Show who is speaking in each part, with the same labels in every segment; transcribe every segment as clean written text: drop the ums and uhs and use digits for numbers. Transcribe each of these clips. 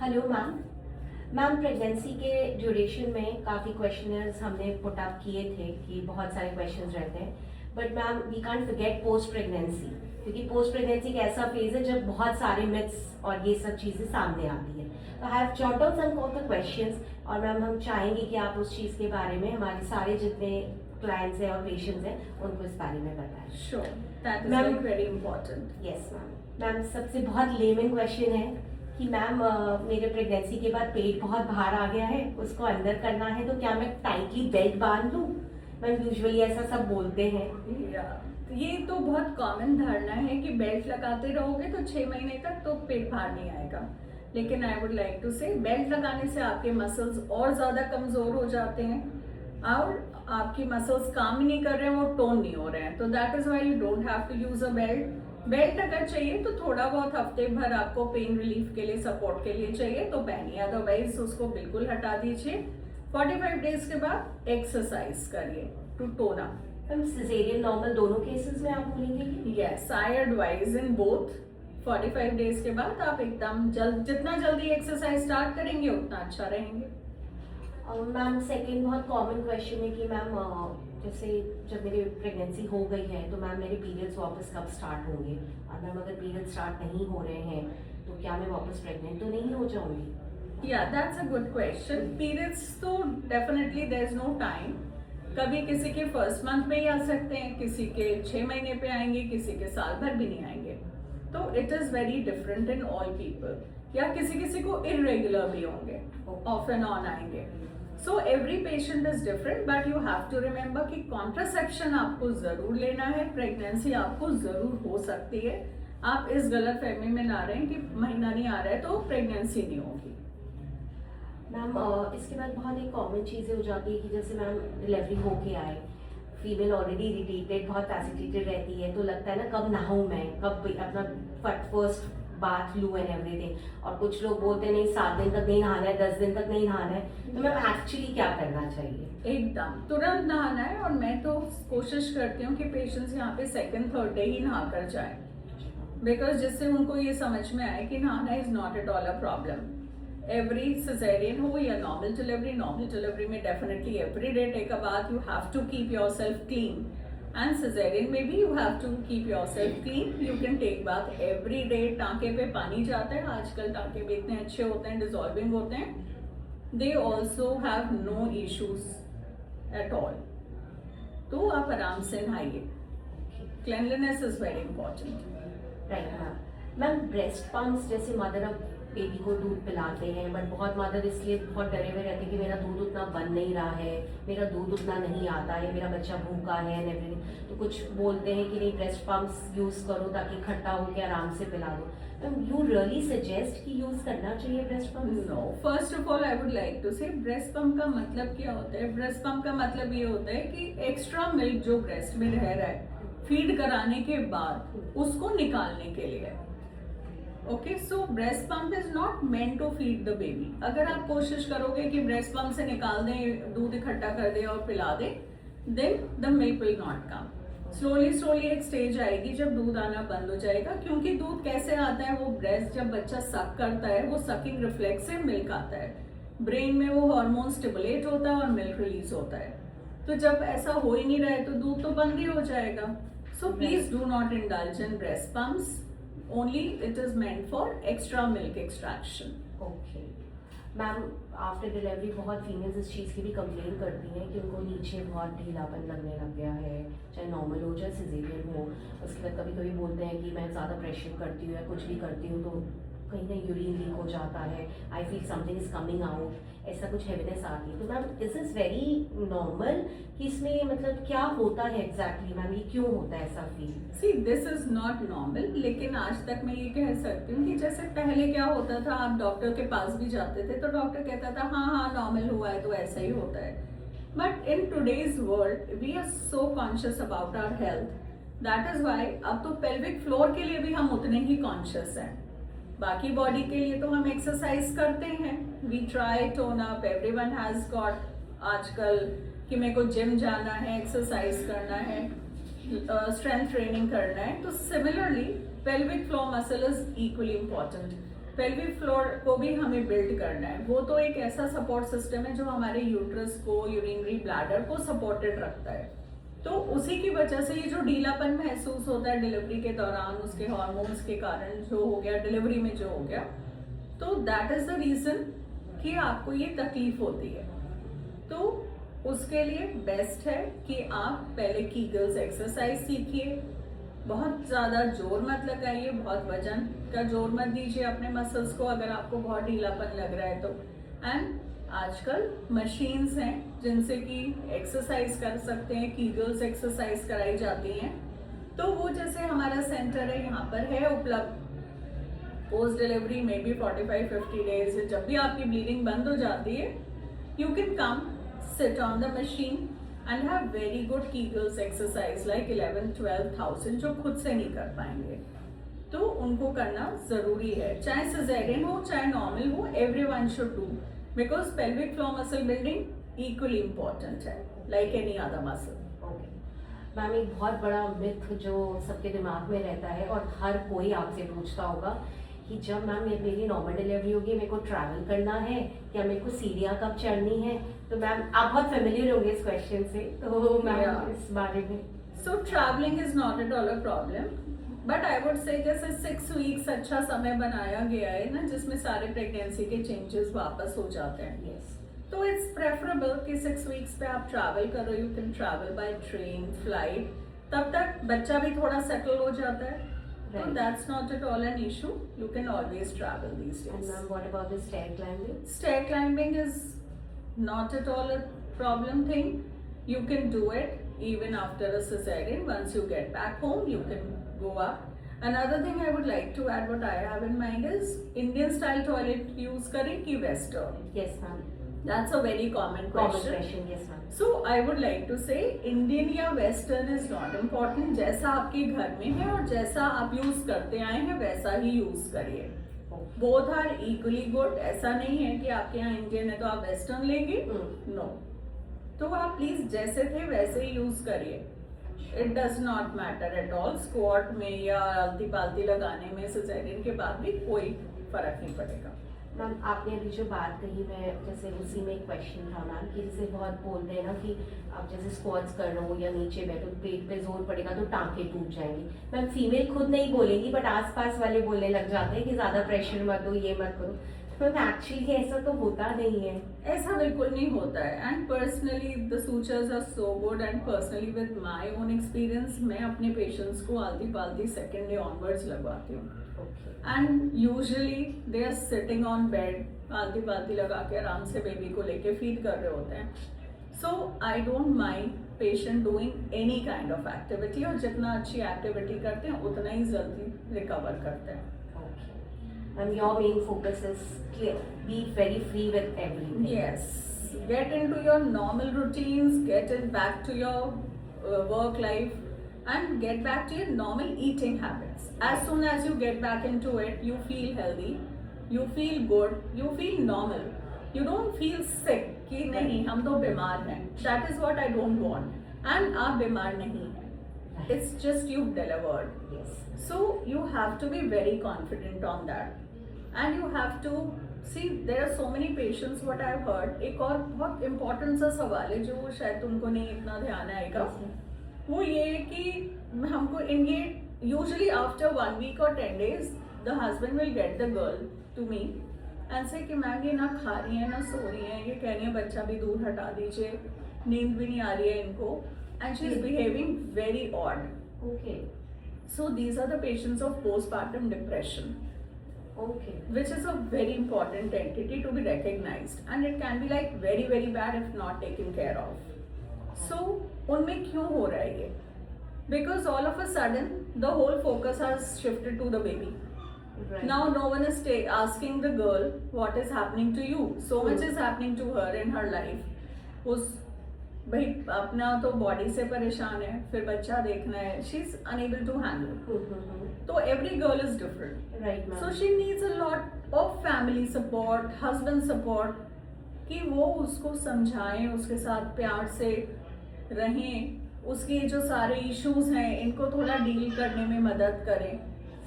Speaker 1: Hello ma'am. Ma'am, pregnancy के duration में काफ़ी क्वेश्चनर्स हमने पुट अप किए थे कि बहुत सारे क्वेश्चंस रहते हैं, but ma'am we can't forget post pregnancy, क्योंकि पोस्ट प्रेगनेंसी एक ऐसा फेज है जब बहुत सारे मिथ्स और ये सब चीज़ें सामने आती है। तो I have jot down some of the questions, और मैम हम चाहेंगे कि आप उस चीज़ के बारे में हमारे सारे जितने क्लाइंट्स हैं और पेशेंट्स हैं उनको इस बारे में बताएं।
Speaker 2: Sure, that is
Speaker 1: Ma'am,
Speaker 2: like very important.
Speaker 1: Yes ma'am. Ma'am, सबसे बहुत लेमन क्वेश्चन है कि मैम मेरे प्रेगनेंसी के बाद पेट बहुत बाहर आ गया है, उसको अंदर करना है, तो क्या मैं टाइटली बेल्ट बांध लूँ? मैम यूजुअली ऐसा सब बोलते हैं।
Speaker 2: ये तो बहुत कॉमन धारणा है कि बेल्ट लगाते रहोगे तो 6 महीने तक तो पेट बाहर नहीं आएगा, लेकिन आई वुड लाइक टू से बेल्ट लगाने से आपके मसल्स और ज्यादा कमजोर हो जाते हैं और आपकी मसल्स काम ही नहीं कर रहे हैं, वो टोन नहीं हो रहे हैं, तो that is why you don't have to use a belt. Belt अगर चाहिए तो थोड़ा बहुत हफ्ते भर आपको पेन रिलीफ के लिए, सपोर्ट के लिए चाहिए तो पहनिए, अदरवाइज उसको बिल्कुल हटा दीजिए। 45 डेज के बाद एक्सरसाइज करिए to tone up.
Speaker 1: Ma'am, caesarean normal दोनों केसेस में आप बोलेंगे कि?
Speaker 2: Yes, I advise in both. 45 days के बाद आप एकदम जितना जल्दी एक्सरसाइज स्टार्ट करेंगे उतना अच्छा रहेंगे।
Speaker 1: मैम, सेकंड बहुत कॉमन क्वेश्चन है कि मैम जैसे जब मेरी प्रेगनेंसी हो गई है तो मैम मेरे पीरियड्स वापस कब स्टार्ट होंगे, और मैम अगर पीरियड स्टार्ट नहीं हो रहे हैं तो क्या मैं वापस प्रेग्नेंट तो नहीं हो जाऊंगी?
Speaker 2: या that's a good question. Periods तो definitely there is no time. कभी किसी के फर्स्ट मंथ में ही आ सकते हैं, किसी के 6 महीने पे आएंगे, किसी के साल भर भी नहीं आएंगे, तो it is very different in all people. या किसी किसी को इरेगुलर भी होंगे, ऑफ एंड ऑन आएंगे। So every patient is different, but you have to remember कि कॉन्ट्रासेप्शन आपको जरूर लेना है। प्रेगनेंसी आपको जरूर हो सकती है, आप इस गलत फहमी में ना रहें कि महीना नहीं आ रहा है तो प्रेगनेंसी नहीं होगी।
Speaker 1: मैम, इसके बाद बहुत एक कॉमन चीज़ें हो जाती है कि जैसे मैम डिलीवरी होके आए, फीमेल ऑलरेडी इरिटेटेड, बहुत एजिटेटेड रहती है, तो लगता है ना कब नहाऊं मैं, कब अपना फर्स्ट बाथ लू एंड एवरीथिंग, और कुछ लोग बोलते हैं नहीं 7 दिन तक नहीं नहाना है, 10 दिन तक नहीं नहाना है, तो मैम एक्चुअली क्या करना चाहिए?
Speaker 2: एकदम तुरंत नहाना है, और मैं तो कोशिश करती हूँ कि पेशेंट्स यहाँ पे सेकंड थर्ड डे ही नहा कर जाए, बिकॉज जिससे उनको ये समझ में आए कि नहाना is not at all a problem. Every caesarean हो या नॉर्मल डिलीवरी में definitely every day take a bath, you have to keep yourself clean, and caesarean में भी you have to keep yourself clean, you can take bath every day. टांके पे पानी जाता है, आजकल टांके भी इतने अच्छे होते हैं, डिजॉल्विंग होते हैं, they also have no issues at all, तो आप आराम से नहाइए। Cleanliness is very important.
Speaker 1: Right ma'am. Ma'am, breast pumps जैसे मदर अब बेबी को दूध पिलाते हैं, बट बहुत मदर इसलिए बहुत डरे हुए रहते हैं कि मेरा दूध उतना बन नहीं रहा है, मेरा दूध उतना नहीं आता है, मेरा बच्चा भूखा है एंड एवरीथिंग, तो कुछ बोलते हैं कि नहीं ब्रेस्ट पम्प्स यूज करो ताकि खट्टा होकर आराम से पिला दो। तो यू रियली सजेस्ट कि यूज करना चाहिए breast pump?
Speaker 2: No, first of all I would like to say breast pump का मतलब क्या होता है। ब्रेस्ट पम्प का मतलब ये होता है कि एक्स्ट्रा मिल्क जो ब्रेस्ट में रह रहा है फीड कराने के बाद उसको निकालने के लिए। Okay, so breast pump is not meant to feed the baby. अगर आप कोशिश करोगे कि ब्रेस्ट पंप से निकाल दें, दूध इकट्ठा कर दें और पिला दें, then the milk will not come. Slowly एक स्टेज आएगी जब दूध आना बंद हो जाएगा, क्योंकि दूध कैसे आता है, वो ब्रेस्ट जब बच्चा सक करता है, वो सकिंग रिफ्लेक्स से मिल्क आता है, ब्रेन में वो हार्मोन स्टिमुलेट होता है और मिल्क रिलीज होता है। तो जब ऐसा हो ही नहीं रहा है तो दूध तो बंद ही हो जाएगा। So please do not indulge in breast pumps, only it is meant for extra milk extraction.
Speaker 1: Okay ma'am, after delivery बहुत फीमेल्स इस चीज़ की भी कंप्लेन करती हैं कि उनको नीचे बहुत ढीलापन लगने लग गया है, चाहे नॉर्मल हो चाहे सिजेरियन हो। उसके बाद कभी कभी बोलते हैं कि मैं ज़्यादा प्रेशर करती हूँ या कुछ भी करती हूँ तो कहीं ना यूरिन लीक हो जाता है, I feel something is coming out, ऐसा कुछ हेवीनेस आती है। तो ma'am this is very normal कि इसमें मतलब क्या होता है एग्जैक्टली मैम, ये क्यों होता है ऐसा feel?
Speaker 2: See this is not normal, लेकिन आज तक मैं ये कह सकती हूँ कि जैसे पहले क्या होता था, आप डॉक्टर के पास भी जाते थे तो डॉक्टर कहता था हाँ नॉर्मल हुआ है तो ऐसा ही होता है। But in today's world we are so conscious about our health, that is why अब तो पेल्विक फ्लोर के लिए भी हम उतने ही कॉन्शियस हैं। बाकी बॉडी के लिए तो हम एक्सरसाइज करते हैं, we try tone up, everyone has got आजकल कि मेरे को जिम जाना है, एक्सरसाइज करना है, स्ट्रेंथ ट्रेनिंग करना है। तो similarly pelvic floor muscle is equally important. Pelvic floor को भी हमें बिल्ड करना है। वो तो एक ऐसा सपोर्ट सिस्टम है जो हमारे यूट्रस को, यूरिनरी ब्लैडर को सपोर्टेड रखता है। तो उसी की वजह से ये जो ढीलापन महसूस होता है डिलीवरी के दौरान, उसके हार्मोन्स के कारण जो हो गया, डिलीवरी में जो हो गया, तो दैट इज द रीजन कि आपको ये तकलीफ होती है। तो उसके लिए बेस्ट है कि आप पहले कीगल्स एक्सरसाइज सीखिए। बहुत ज़्यादा जोर मत लगाइए, बहुत वजन का जोर मत दीजिए अपने मसल्स को अगर आपको बहुत ढीलापन लग रहा है तो। एंड आजकल मशीन्स हैं जिनसे कि एक्सरसाइज कर सकते हैं, कीगल्स एक्सरसाइज कराई जाती हैं। तो वो जैसे हमारा सेंटर है यहाँ पर है उपलब्ध। पोस्ट डिलीवरी में भी 45-50 डेज जब भी आपकी ब्लीडिंग बंद हो जाती है, you can come sit on the machine and have very good Kegels exercise like 11-12,000 जो खुद से नहीं कर पाएंगे, तो उनको करना जरूरी है। चाहे सिजेरियन हो चाहे नॉर्मल हो, everyone should do because pelvic floor muscle building equally important है like any other muscle।
Speaker 1: Okay ma'am, एक बहुत बड़ा मिथ जो सबके दिमाग में रहता है और हर कोई आपसे पूछता होगा कि जब मैम मेरी नॉर्मल डिलीवरी होगी, मेरे को ट्रैवल करना है या मेरे को सीढ़ियाँ कब चढ़नी है, तो मैम आप बहुत फेमिलियर होंगे इस क्वेश्चन से, तो मैम इस बारे में।
Speaker 2: सो travelling is not at all a problem, but I would say जैसे 6 वीक्स अच्छा समय बनाया गया है ना, जिसमें सारे प्रेगनेंसी के चेंजेस वापस हो जाते हैं।
Speaker 1: यस,
Speaker 2: तो इट्स प्रेफरेबल कि 6 वीक्स पे आप ट्रैवल करो। You can travel by train, flight, तब तक बच्चा भी थोड़ा सेटल हो जाता है। So that's not at all an issue. You can always travel these days.
Speaker 1: And ma'am, what about the stair climbing?
Speaker 2: Stair climbing is not at all a problem thing. You can do it even after a cesarean. Once you get back home, you can go up. Another thing I would like to add, what I have in mind is Indian style toilet use करें कि Western?
Speaker 1: Yes ma'am.
Speaker 2: That's a very common question.
Speaker 1: Yes ma'am.
Speaker 2: So I would like to say Indian या Western is not important. जैसा आपके घर में है और जैसा आप यूज करते आए हैं वैसा ही यूज करिए। Both are equally good. ऐसा नहीं है कि आपके यहाँ इंडियन है तो आप वेस्टर्न लेंगे, नो। तो आप प्लीज जैसे थे वैसे ही यूज करिए। It does not matter at all. Squat में या आलती पालती लगाने में सिजेरियन के बाद भी कोई फर्क नहीं पड़ेगा।
Speaker 1: मैम आपने अभी जो बात कही, मैं जैसे उसी में एक क्वेश्चन था मैम कि जैसे बहुत बोलते हैं ना कि आप जैसे स्क्वाट्स कर रहे हो या नीचे बैठो, पेट पे जोर पड़ेगा तो टांके टूट जाएंगे। मैम फीमेल खुद नहीं बोलेगी बट आसपास वाले बोलने लग जाते हैं कि ज़्यादा प्रेशर मत दो, ये मत करो। तो मैम एक्चुअली ऐसा तो होता नहीं है।
Speaker 2: ऐसा बिल्कुल नहीं होता है। And personally the sutures are so good and personally with my own experience मैं अपने पेशेंट्स को आलती पालती सेकेंड डे ऑनवर्ड्स लगवाती हूँ। And usually they are sitting on bed, आलती पालती लगा के आराम से बेबी को लेके फीड कर रहे होते हैं। So I don't mind patient doing any kind of activity, और जितना अच्छी एक्टिविटी करते हैं उतना ही जल्दी रिकवर करते हैं।
Speaker 1: And your main focus is clear. Be very free with everything.
Speaker 2: Yes. Get into your normal routines, get it back to your work life, and get back to your normal eating habits. As soon as you get back into it, you feel healthy, you feel good, you feel normal. You don't feel sick कि नहीं हम तो बीमार हैं. That is what I don't want. And आप बीमार नहीं हैं. It's just you've delivered.
Speaker 1: Yes.
Speaker 2: So you have to be very confident on that. And you have to see there are so many patients what I've heard। एक और बहुत important सा सवाल है जो शायद तुमको नहीं इतना ध्यान आएगा, वो ये कि हमको इन ये usually after 1 week or 10 days the husband will get the girl to me and say कि मैम ये ना खा रही है ना सो रही है, ये कह रही है बच्चा भी दूर हटा दीजिए, नींद भी नहीं आ रही है इनको, and she is behaving very odd।
Speaker 1: Okay.
Speaker 2: So these are the patients of postpartum depression।
Speaker 1: Okay.
Speaker 2: Which is a very important entity to be recognized, and it can be like very very bad if not taken care of. So उनमें क्यों हो रहा है ये? Because all of a sudden the whole focus has shifted to the baby।
Speaker 1: Right.
Speaker 2: Now no one is asking the girl what is happening to you। So much is happening to her in her life। उस भाई अपना तो body से परेशान है, फिर बच्चा देखना है, she is unable to handle. तो every girl is different,
Speaker 1: right.
Speaker 2: So she needs a lot of family support, husband support, कि वो उसको समझाएं, उसके साथ प्यार से रहें, उसके जो सारे इश्यूज हैं इनको थोड़ा डील करने में मदद करें।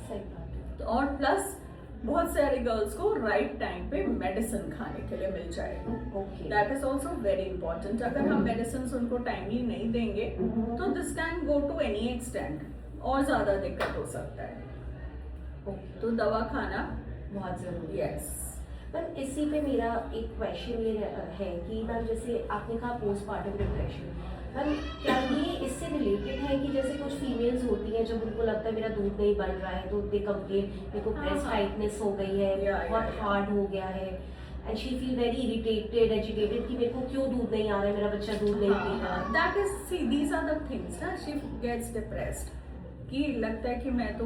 Speaker 1: सही बात है।
Speaker 2: और प्लस बहुत सारे गर्ल्स को राइट टाइम पे मेडिसिन खाने के लिए मिल जाएगा।
Speaker 1: Okay.
Speaker 2: That is also very important. अगर हम मेडिसिन उनको टाइमली नहीं देंगे तो this can go to any extent, और ज्यादा दिक्कत हो सकता है।
Speaker 1: ओके,
Speaker 2: तो दवा खाना
Speaker 1: बहुत ज़रूरी है।
Speaker 2: यस।
Speaker 1: मैम इसी पे मेरा एक क्वेश्चन ये है कि मैम जैसे आपने कहा पोस्टपार्टम डिप्रेशन, मैम क्या ये इससे रिलेटेड है कि जैसे कुछ फीमेल्स होती हैं जब उनको लगता है मेरा दूध नहीं बन रहा है तो दे कंप्लेन मेरे को ब्रेस्ट
Speaker 2: हाँ।
Speaker 1: टाइटनेस हो गई है, बहुत हार्ड हो गया है, and she feel very irritated agitated कि मेरे को क्यों दूध नहीं आ रहा है, मेरा बच्चा दूध नहीं पी रहा है।
Speaker 2: That is see these are the things ना, शी गेट्स डिप्रेस्ड कि लगता है कि मैं तो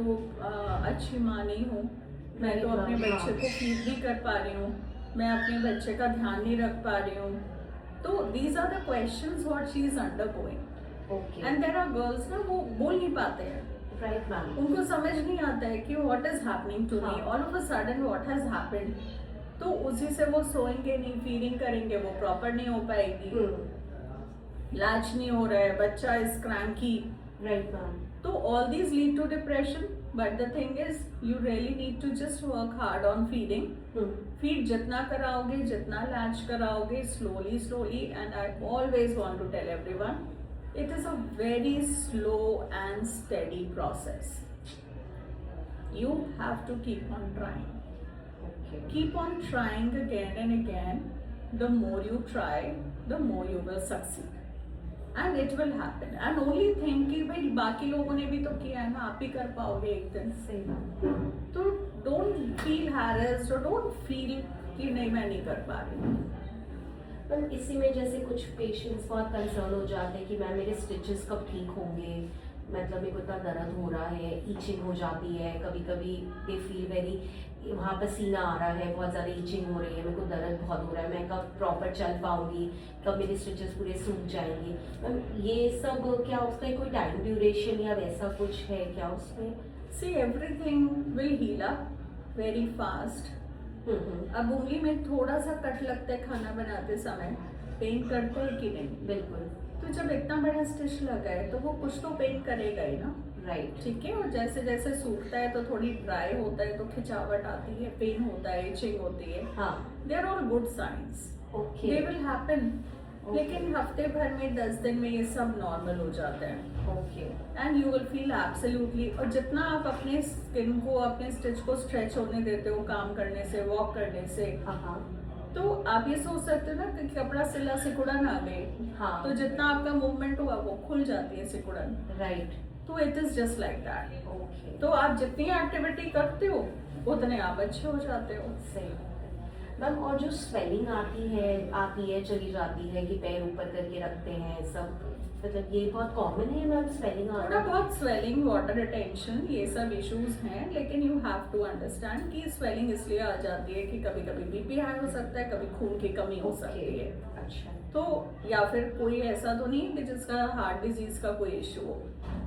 Speaker 2: अच्छी माँ नहीं हूँ, मैं तो अपने बच्चे को फीड नहीं कर पा रही हूँ, मैं अपने बच्चे का ध्यान नहीं रख पा रही हूँ। तो these are the questions what she is undergoing.
Speaker 1: Okay,
Speaker 2: and there are girls ना, वो बोल नहीं पाते हैं,
Speaker 1: राइट मैम।
Speaker 2: उनको समझ नहीं आता है कि what is happening to me, all of a sudden what has happened. तो उसी से वो सोएंगे नहीं, फीडिंग करेंगे, वो प्रॉपर नहीं हो पाएगी, लैच नहीं हो रहा है, बच्चा इज क्रैंकी।
Speaker 1: Right ma'am.
Speaker 2: तो all these lead to depression, but the thing is you really need to just work hard on feeding. Feed जितना कराओगे, जितना latch कराओगे, slowly, and I always want to tell everyone, it is a very slow and steady process. You have to keep on trying.
Speaker 1: Okay,
Speaker 2: Keep on trying again and again. The more you try, the more you will succeed. And it will happen. And only think कि भाई बाकी लोगों ने भी तो किया है ना, आप ही कर पाओगे एक दिन।
Speaker 1: सही बात।
Speaker 2: तो don't feel harassed or don't feel कि नहीं मैं नहीं कर पा रही हूँ।
Speaker 1: मैम इसी में जैसे कुछ पेशेंट्स बहुत कंसर्न हो जाते हैं कि मैम मेरे स्टिचेस कब ठीक होंगे, मतलब मेरे को इतना दर्द हो रहा है, ईचिंग हो जाती है, कभी कभी दे फील वेरी, वहाँ पसीना आ रहा है, बहुत ज़्यादा ईचिंग हो रही है, मेरे को दर्द बहुत हो रहा है, मैं कब प्रॉपर चल पाऊंगी, कब मेरे स्टिचेस पूरे सूख जाएंगे। मैम ये सब क्या उसका कोई टाइम ड्यूरेशन या वैसा कुछ है क्या उसमें?
Speaker 2: See, everything will heal up very fast. अब उंगली में थोड़ा सा कट लगता है खाना बनाते समय, पेन करता है कि नहीं?
Speaker 1: बिल्कुल।
Speaker 2: तो जब इतना बड़ा स्टिच लगा है तो वो कुछ तो पेन करेगा ही ना,
Speaker 1: राइट।
Speaker 2: ठीक है। और जैसे जैसे सूखता है तो थोड़ी ड्राई होता है तो खिंचावट आती है, पेन होता है, इचिंग होती है।
Speaker 1: हाँ।
Speaker 2: They are all good signs,
Speaker 1: okay.
Speaker 2: They will happen.
Speaker 1: Okay.
Speaker 2: लेकिन हफ्ते भर में 10 दिन में ये सब नॉर्मल हो जाता है।
Speaker 1: Okay.
Speaker 2: And you will feel absolutely. और जितना आप अपने स्किन को, अपने स्टिच को स्ट्रेच होने देते हो काम करने से, वॉक करने से,
Speaker 1: हाँ।
Speaker 2: तो आप ये सोच सकते हो ना कि कपड़ा सिला सिकुड़न आ गई,
Speaker 1: हाँ।
Speaker 2: तो जितना आपका मूवमेंट हुआ वो खुल जाती है सिकुड़न।
Speaker 1: राइट।
Speaker 2: तो it is just like that.
Speaker 1: Okay.
Speaker 2: तो आप जितनी एक्टिविटी करते हो उतने आप अच्छे हो जाते हो।
Speaker 1: सही मैम। और जो स्वेलिंग आती है चली जाती है कि पैर ऊपर करके रखते हैं सब, मतलब ये बहुत कॉमन है मैम स्वेलिंग
Speaker 2: थोड़ा
Speaker 1: आना?
Speaker 2: बहुत स्वेलिंग, वाटर रिटेंशन, ये सब इश्यूज हैं, लेकिन यू हैव टू अंडरस्टैंड कि स्वेलिंग इसलिए आ जाती है कि कभी कभी बीपी हाई हो सकता है, कभी खून की कमी हो सकती है।
Speaker 1: अच्छा।
Speaker 2: तो या फिर कोई ऐसा तो नहीं कि जिसका हार्ट डिजीज का कोई इश्यू हो।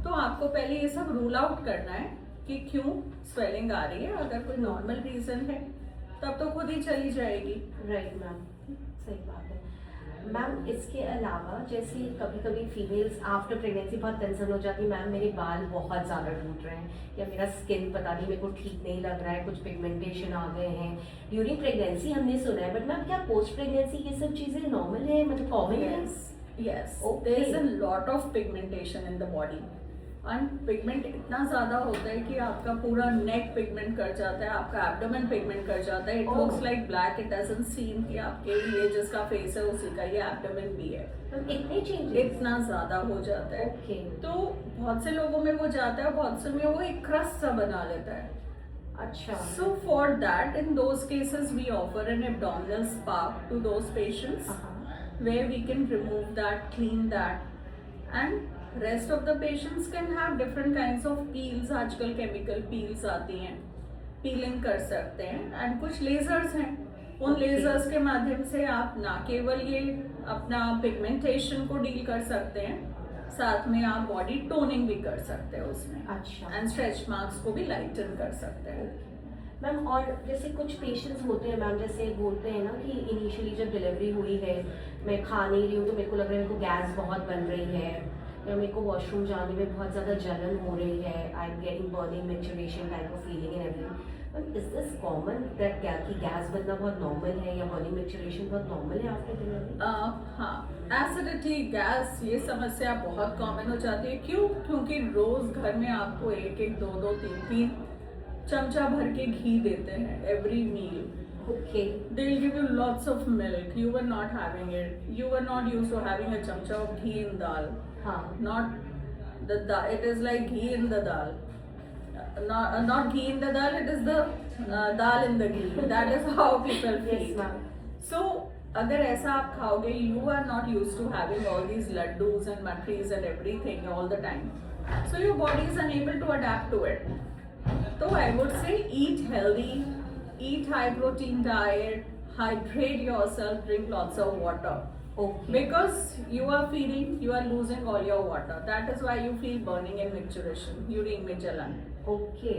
Speaker 2: तो आपको पहले ये सब रूल आउट करना है कि क्यों स्वेलिंग आ रही है। अगर कोई नॉर्मल रीजन है तब तो खुद ही चली जाएगी।
Speaker 1: राइट मैम, सही बात है। मैम इसके अलावा जैसे कभी कभी फीमेल्स आफ्टर प्रेगनेंसी बहुत कंसर्न हो जाती है, मैम मेरे बाल बहुत ज़्यादा टूट रहे हैं, या मेरा स्किन पता नहीं मेरे को ठीक नहीं लग रहा है, कुछ पिगमेंटेशन आ गए हैं। ड्यूरिंग प्रेगनेंसी हमने सुना है, बट मैम क्या पोस्ट प्रेगनेंसी ये सब चीज़ें नॉर्मल है, मतलब कॉमन है?
Speaker 2: Yes,
Speaker 1: Okay.
Speaker 2: there is a lot of pigmentation in the body. And pigment इतना ज्यादा होता है कि आपका पूरा नेक पिगमेंट कर जाता है, आपका एब्डोमेन पिगमेंट कर जाता है। It looks like black, it doesn't सीम कि आपके ये जिसका फेस है उसी का ये एब्डोमेन भी है।
Speaker 1: मैम इतने चेंज
Speaker 2: इतना ज्यादा हो जाता है।
Speaker 1: ओके।
Speaker 2: तो बहुत से लोगों में वो जाता है, बहुत से में वो एक क्रस्ट सा बना लेता है।
Speaker 1: अच्छा।
Speaker 2: So for that, in those cases, we offer an abdominal spa to those patients, where we can remove that, clean that, and rest of the patients can have different kinds of peels. आजकल chemical peels आती हैं, peeling कर सकते हैं, and कुछ lasers हैं। उन
Speaker 1: Okay.
Speaker 2: lasers के माध्यम से आप ना केवल ये अपना pigmentation को डील कर सकते हैं, साथ में आप बॉडी टोनिंग भी कर सकते हैं उसमें,
Speaker 1: अच्छा।
Speaker 2: एंड स्ट्रेच मार्क्स को भी लाइटन कर सकते हैं।
Speaker 1: मैम और जैसे कुछ पेशेंट्स होते हैं मैम, जैसे बोलते हैं ना कि इनिशियली जब डिलीवरी हुई है मैं खा नहीं रही हूँ तो मेरे को लग रहा है मेरे को गैस बहुत बन रही है, या मेरे को वॉशरूम जाने में बहुत ज़्यादा जलन हो रही है, I am getting burning, menstruation type of feeling and everything. Is this common that कि गैस बनना बहुत नॉर्मल है या बॉडी मैच्योरेशन बहुत नॉर्मल है आफ्टर डिलीवरी?
Speaker 2: हाँ, एसिडिटी, गैस, ये समस्या बहुत कॉमन हो जाती है। क्यों? क्योंकि रोज घर में आपको एक एक, दो दो, तीन तीन चमचा भर के घी देते हैं every meal.
Speaker 1: Okay.
Speaker 2: They'll give you lots of milk. You were not having it. You were not used to having a chamcha of ghee in dal.
Speaker 1: हाँ।
Speaker 2: Not the dal. It is like ghee in the dal. Not ghee in the dal. It is the dal in the ghee. That is how people feel.
Speaker 1: Yes, ma'am.
Speaker 2: So अगर ऐसा आप खाओगे, you are not used to having all these laddus and matris and everything all the time. So your body is unable to adapt to it. So I would say eat healthy. Eat high protein diet, hydrate yourself, drink lots of water.
Speaker 1: Okay.
Speaker 2: Because you are feeding, you are losing all your water. That is why you feel burning and micturition, urine में जलन।
Speaker 1: Okay.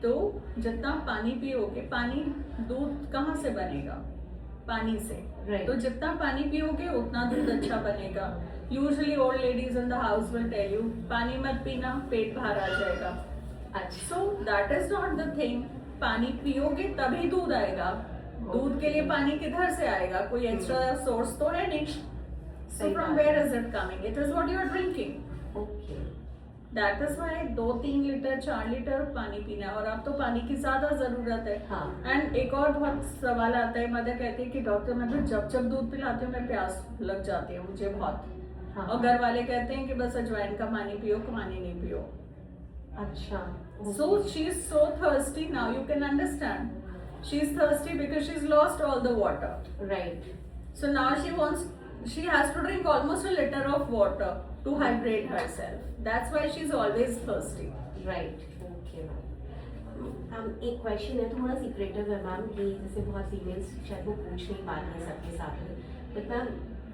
Speaker 2: तो जितना पानी पियोगे, पानी, दूध कहाँ से बनेगा? पानी से।
Speaker 1: Right.
Speaker 2: तो जितना पानी पियोगे उतना दूध अच्छा बनेगा। Usually old ladies in the house will tell you, पानी मत पीना, पेट बाहर आ जाएगा।
Speaker 1: अच्छा।
Speaker 2: So that is not the thing. पानी पियोगे तभी दूध आएगा। दूध के लिए पानी किधर से आएगा? कोई एक्स्ट्रा सोर्स तो है नहीं। So from where is it coming? It is what you are drinking.
Speaker 1: Okay.
Speaker 2: That is why 2-3 litre 4 litre पानी पीना है। और अब तो पानी की ज्यादा जरूरत है।
Speaker 1: हाँ।
Speaker 2: एंड एक और बहुत सवाल आता है, मदर कहती है कि डॉक्टर मैं तो जब दूध पिलाती हूँ मैं प्यास लग जाती है मुझे बहुत।
Speaker 1: हाँ।
Speaker 2: और घर वाले कहते हैं कि बस अजवाइन का पानी पियो, पानी नहीं पियो।
Speaker 1: अच्छा।
Speaker 2: So she is so thirsty now. You can understand. She is thirsty because she's lost all the water.
Speaker 1: Right.
Speaker 2: So now she has to drink almost a liter of water to hydrate herself. That's why she's always thirsty.
Speaker 1: Right. Okay, ma'am. एक question है, थोड़ा secretive है ma'am, कि जैसे बहुत females शायद वो पूछ नहीं पाती हैं सबके साथ में, बट मैम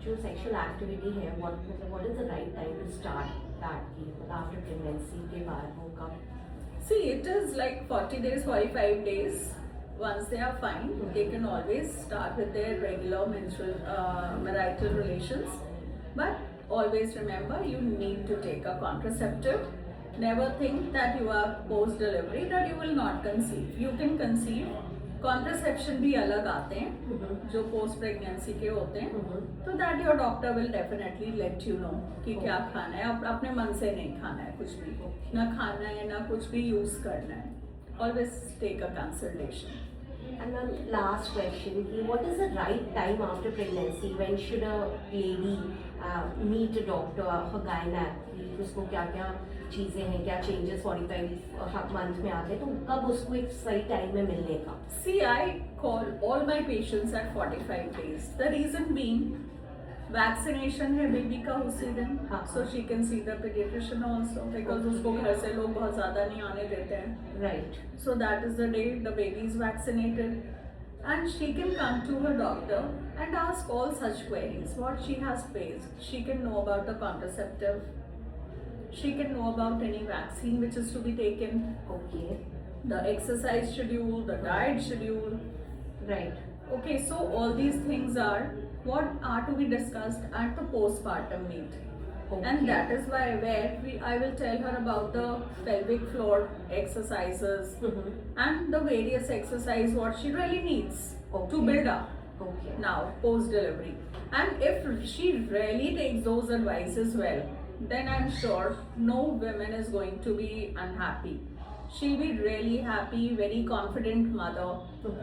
Speaker 1: जो सेक्सुअल एक्टिविटी है, what is the right time to start that, की मतलब आफ्टर प्रेगनेंसी के बाद वो कब?
Speaker 2: See, it is like 40 days, 45 days. Once they are fine, they can always start with their regular marital relations. But always remember, you need to take a contraceptive. Never think that you are post-delivery that you will not conceive. You can conceive. Contraception भी अलग आते हैं जो post pregnancy के होते हैं, तो that your doctor will definitely let you know कि क्या खाना है। अपने मन से नहीं खाना है कुछ भी, ना खाना है ना कुछ भी यूज करना है। Always take a consultation.
Speaker 1: And ma'am, last question, what is the right time after pregnancy? When should a lady meet a doctor, her gynec? उसको क्या क्या चीज़ें हैं, क्या changes 45 मंथ में आते हैं, तो कब उसको एक सही टाइम में मिलने का?
Speaker 2: See, I call all my patients at 45 days. The reason being, vaccination है बेबी का उसी दिन, so she can see the pediatrician also because उसको घर से लोग बहुत ज़्यादा नहीं आने देते हैं।
Speaker 1: Right.
Speaker 2: So that is the day the baby is vaccinated, and she can come to her doctor and ask all such queries what she has faced. She can know about the contraceptive. She can know about any vaccine which is to be taken.
Speaker 1: Okay.
Speaker 2: The exercise schedule, the diet schedule.
Speaker 1: Right.
Speaker 2: Okay, so all these things are what are to be discussed at the postpartum meet.
Speaker 1: Okay.
Speaker 2: And that is why I will tell her about the pelvic floor exercises and the various exercise what she really needs to build up.
Speaker 1: Okay.
Speaker 2: Now post delivery. And if she really takes those advices well, then I'm sure no woman is going to be unhappy. She'll be really happy, very confident mother.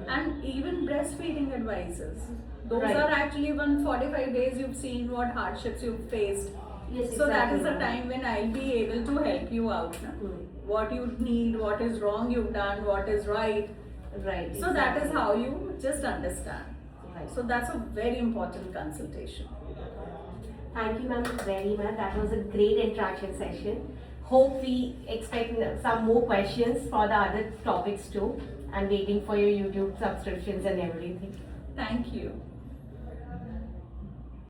Speaker 2: And even breastfeeding advices. Those
Speaker 1: Right.
Speaker 2: are actually 145 days you've seen what hardships you've faced.
Speaker 1: Yes,
Speaker 2: So that
Speaker 1: exactly,
Speaker 2: is the
Speaker 1: ma'am.
Speaker 2: time when I'll be able to help you out. Na? What you need, what is wrong you've done, what is right.
Speaker 1: Right.
Speaker 2: So that is
Speaker 1: exactly.
Speaker 2: how you just understand.
Speaker 1: Right.
Speaker 2: So that's a very important consultation.
Speaker 1: Thank you, ma'am, very much. That was a great interaction session. Hope we expect some more questions for the other topics too. I'm waiting for your YouTube subscriptions and everything.
Speaker 2: Thank you.